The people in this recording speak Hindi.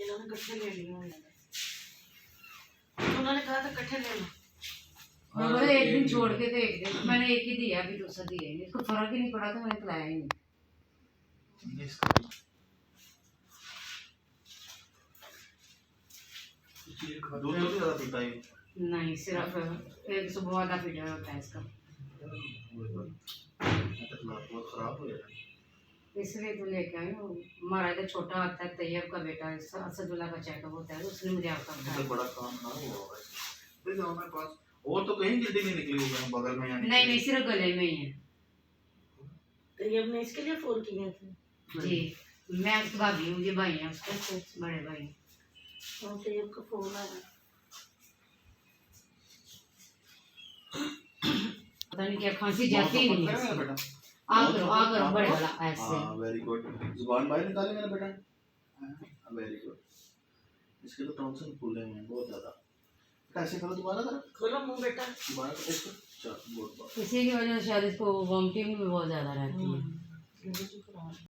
इन्होंने इकट्ठे ले लिया उन्होंने कहा था इकट्ठे ले लो। और एक दिन छोड़ के तो एक दिन मैंने एक ही दिया, अभी दूसरा दिया ही नहीं, इसको फर्क ही नहीं पड़ा तो मैंने पिलाया ही नहीं। दूध तो ज़्यादा पीता है नहीं, सिर्फ एक सुबह वाला पीटा होता है इसका, बहुत खराब हो गया। इसलिए तो लेके आई हूँ। हमारा इधर छोटा आता है तैयब का बेटा, असदुल्ला का चेकअप होता है, उसने मुझे आपका तो बताया। बड़ा काम ना हुआ होगा फिर जाओ मेरे पास। और तो कहीं गिल्टी नहीं निकली होगी बगल में या नहीं नहीं, सिर्फ गले में ही है। तो ये हमने इसके लिए फोन किया था जी, मैं उसकी भाभी हूँ, ये भाई हैं उसके बड़े भाई। और तो ये का फोन आया, पता नहीं क्या खांसी जाती ही नहीं है। बेटा आ करो बड़े वाला ऐसे। हाँ वेरी गुड। जुबान बाहर निकाले मेरा बेटा। Very good. इसके तो टॉन्सिल फूले हैं बहुत ज़्यादा। ऐसे करो दोबारा करो। खोलो मुंह बेटा। दोबारा करो इसको। चल बहुत बहुत। इसी की वजह से शायद इसको वॉमिटिंग भी बहुत ज़्यादा रहती है।